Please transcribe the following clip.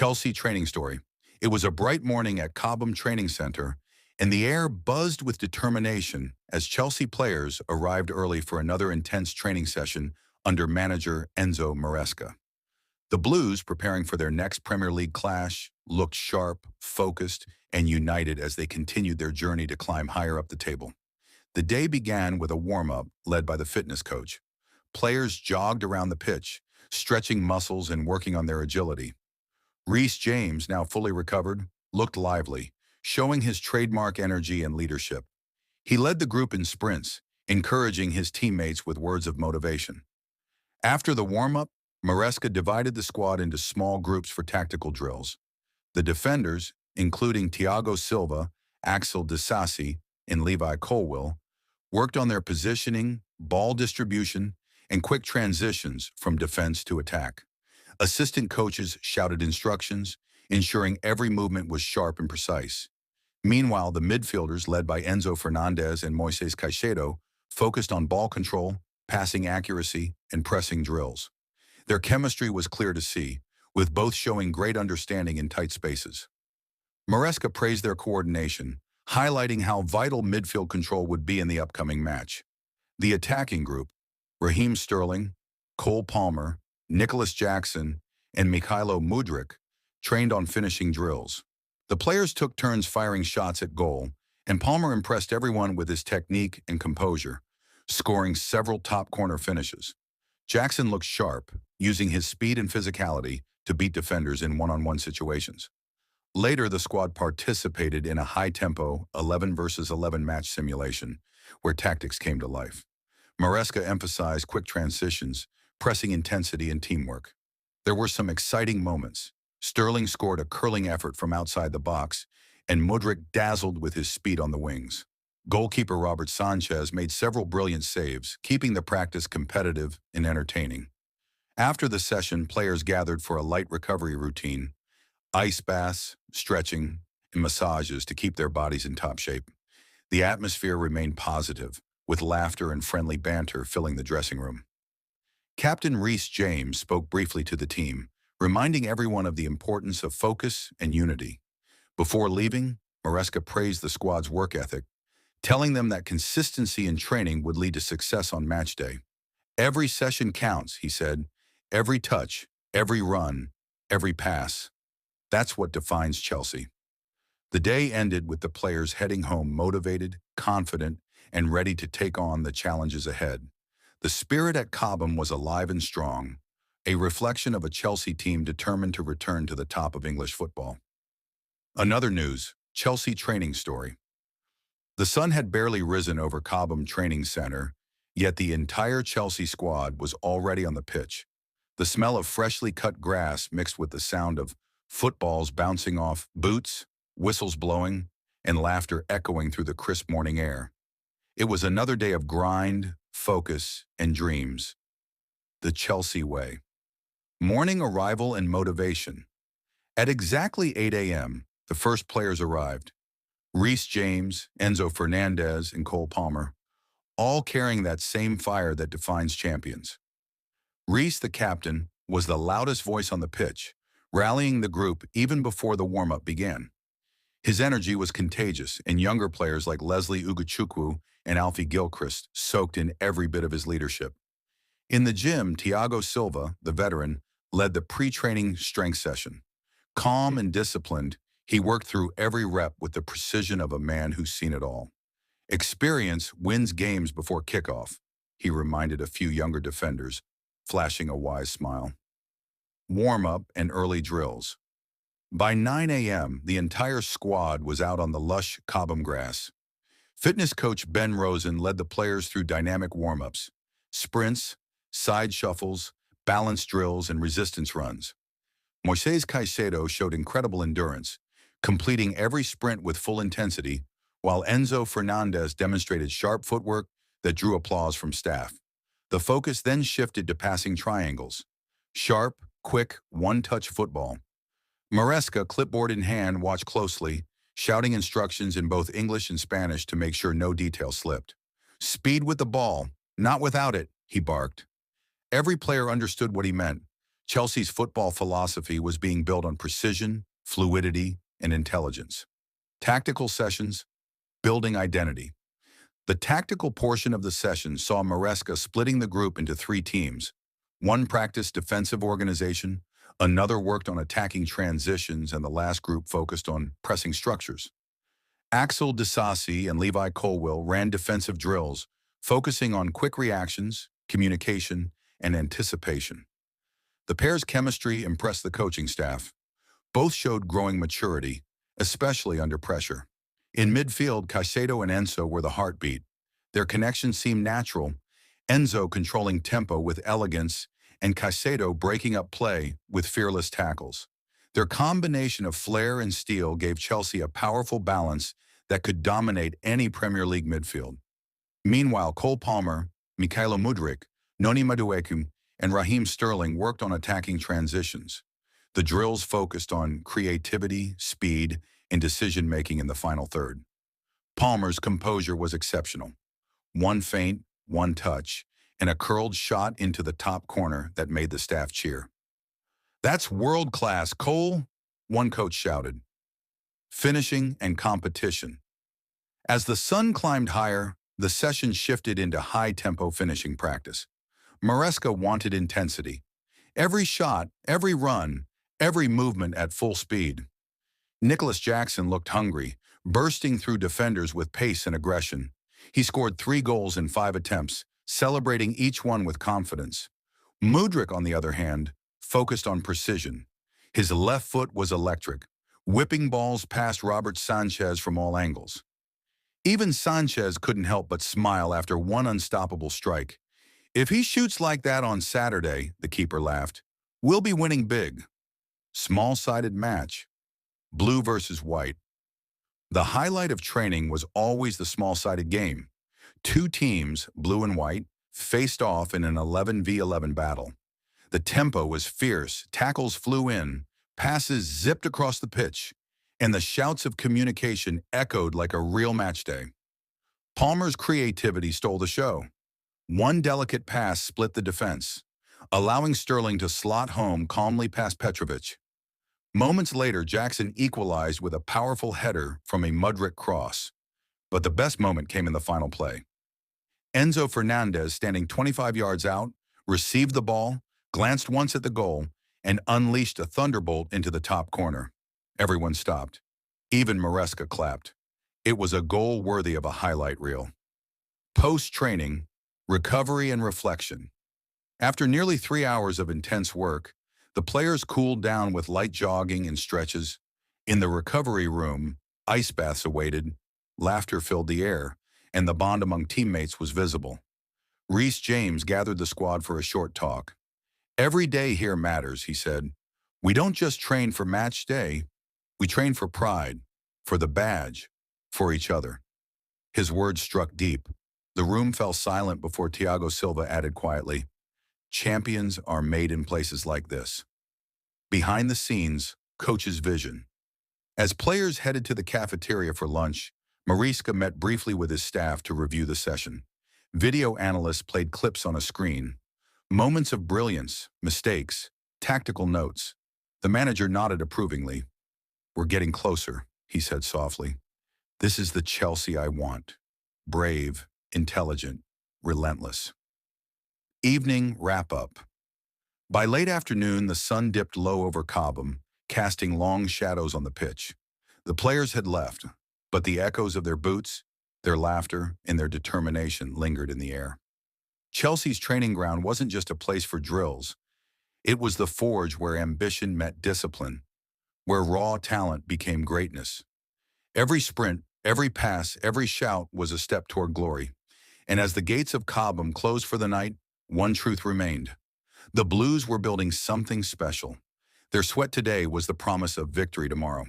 Chelsea training story. It was a bright morning at Cobham Training Center, and the air buzzed with determination as Chelsea players arrived early for another intense training session under manager Enzo Maresca. The Blues, preparing for their next Premier League clash, looked sharp, focused, and united as they continued their journey to climb higher up the table. The day began with a warm-up led by the fitness coach. Players jogged around the pitch, stretching muscles and working on their agility. Reece James, now fully recovered, looked lively, showing his trademark energy and leadership. He led the group in sprints, encouraging his teammates with words of motivation. After the warm-up, Maresca divided the squad into small groups for tactical drills. The defenders, including Thiago Silva, Axel Disasi, and Levi Colwill, worked on their positioning, ball distribution, and quick transitions from defense to attack. Assistant coaches shouted instructions, ensuring every movement was sharp and precise. Meanwhile, the midfielders, led by Enzo Fernandez and Moises Caicedo, focused on ball control, passing accuracy, and pressing drills. Their chemistry was clear to see, with both showing great understanding in tight spaces. Maresca praised their coordination, highlighting how vital midfield control would be in the upcoming match. The attacking group, Raheem Sterling, Cole Palmer, Nicholas Jackson, and Mikhailo Mudryk, trained on finishing drills. The players took turns firing shots at goal, and Palmer impressed everyone with his technique and composure, scoring several top corner finishes. Jackson looked sharp, using his speed and physicality to beat defenders in one-on-one situations. Later, the squad participated in a high-tempo 11 versus 11 match simulation, where tactics came to life. Maresca emphasized quick transitions, pressing intensity and teamwork. There were some exciting moments. Sterling scored a curling effort from outside the box, and Mudryk dazzled with his speed on the wings. Goalkeeper Robert Sanchez made several brilliant saves, keeping the practice competitive and entertaining. After the session, players gathered for a light recovery routine, ice baths, stretching, and massages to keep their bodies in top shape. The atmosphere remained positive, with laughter and friendly banter filling the dressing room. Captain Reece James spoke briefly to the team, reminding everyone of the importance of focus and unity. Before leaving, Maresca praised the squad's work ethic, telling them that consistency in training would lead to success on match day. "Every session counts," he said. "Every touch, every run, every pass. That's what defines Chelsea." The day ended with the players heading home motivated, confident, and ready to take on the challenges ahead. The spirit at Cobham was alive and strong, a reflection of a Chelsea team determined to return to the top of English football. Another news, Chelsea training story. The sun had barely risen over Cobham Training Center, yet the entire Chelsea squad was already on the pitch. The smell of freshly cut grass mixed with the sound of footballs bouncing off boots, whistles blowing, and laughter echoing through the crisp morning air. It was another day of grind, focus, and dreams. The Chelsea way. Morning arrival and motivation. At exactly 8 a.m., the first players arrived. Reece James, Enzo Fernandez, and Cole Palmer, all carrying that same fire that defines champions. Reece, the captain, was the loudest voice on the pitch, rallying the group even before the warm-up began. His energy was contagious, and younger players like Leslie Ugochukwu and Alfie Gilchrist soaked in every bit of his leadership. In the gym, Thiago Silva, the veteran, led the pre-training strength session. Calm and disciplined, he worked through every rep with the precision of a man who's seen it all. "Experience wins games before kickoff," he reminded a few younger defenders, flashing a wise smile. Warm-up and early drills. By 9 a.m., the entire squad was out on the lush Cobham grass. Fitness coach Ben Rosen led the players through dynamic warm-ups, sprints, side shuffles, balance drills, and resistance runs. Moises Caicedo showed incredible endurance, completing every sprint with full intensity, while Enzo Fernandez demonstrated sharp footwork that drew applause from staff. The focus then shifted to passing triangles. Sharp, quick, one-touch football. Maresca, clipboard in hand, watched closely, shouting instructions in both English and Spanish to make sure no detail slipped. "Speed with the ball, not without it," he barked. Every player understood what he meant. Chelsea's football philosophy was being built on precision, fluidity, and intelligence. Tactical sessions, building identity. The tactical portion of the session saw Maresca splitting the group into three teams. One practiced defensive organization, another worked on attacking transitions, and the last group focused on pressing structures. Axel Disasi and Levi Colwill ran defensive drills, focusing on quick reactions, communication, and anticipation. The pair's chemistry impressed the coaching staff. Both showed growing maturity, especially under pressure. In midfield, Caicedo and Enzo were the heartbeat. Their connection seemed natural, Enzo controlling tempo with elegance and Caicedo breaking up play with fearless tackles. Their combination of flair and steel gave Chelsea a powerful balance that could dominate any Premier League midfield. Meanwhile, Cole Palmer, Mykhailo Mudryk, Noni Madueke, and Raheem Sterling worked on attacking transitions. The drills focused on creativity, speed, and decision-making in the final third. Palmer's composure was exceptional. One feint, one touch, and a curled shot into the top corner that made the staff cheer. "That's world-class, Cole," one coach shouted. Finishing and competition. As the sun climbed higher, the session shifted into high-tempo finishing practice. Maresca wanted intensity. Every shot, every run, every movement at full speed. Nicholas Jackson looked hungry, bursting through defenders with pace and aggression. He scored 3 goals in 5 attempts, celebrating each one with confidence. Mudryk, on the other hand, focused on precision. His left foot was electric, whipping balls past Robert Sanchez from all angles. Even Sanchez couldn't help but smile after one unstoppable strike. "If he shoots like that on Saturday," the keeper laughed, "we'll be winning big." Small-sided match. Blue versus white. The highlight of training was always the small-sided game. 2 teams, blue and white, faced off in an 11v11 battle. The tempo was fierce, tackles flew in, passes zipped across the pitch, and the shouts of communication echoed like a real match day. Palmer's creativity stole the show. One delicate pass split the defense, allowing Sterling to slot home calmly past Petrovic. Moments later, Jackson equalized with a powerful header from a Mudryk cross. But the best moment came in the final play. Enzo Fernandez, standing 25 yards out, received the ball, glanced once at the goal, and unleashed a thunderbolt into the top corner. Everyone stopped. Even Maresca clapped. It was a goal worthy of a highlight reel. Post-training, recovery and reflection. After nearly 3 hours of intense work, the players cooled down with light jogging and stretches. In the recovery room, ice baths awaited, laughter filled the air, and the bond among teammates was visible. Reece James gathered the squad for a short talk. "Every day here matters," he said. "We don't just train for match day, we train for pride, for the badge, for each other." His words struck deep. The room fell silent before Thiago Silva added quietly, "Champions are made in places like this." Behind the scenes, coach's vision. As players headed to the cafeteria for lunch, Maresca met briefly with his staff to review the session. Video analysts played clips on a screen. Moments of brilliance, mistakes, tactical notes. The manager nodded approvingly. "We're getting closer," he said softly. "This is the Chelsea I want. Brave, intelligent, relentless." Evening wrap-up. By late afternoon, the sun dipped low over Cobham, casting long shadows on the pitch. The players had left, but the echoes of their boots, their laughter, and their determination lingered in the air. Chelsea's training ground wasn't just a place for drills. It was the forge where ambition met discipline, where raw talent became greatness. Every sprint, every pass, every shout was a step toward glory. And as the gates of Cobham closed for the night, one truth remained. The Blues were building something special. Their sweat today was the promise of victory tomorrow.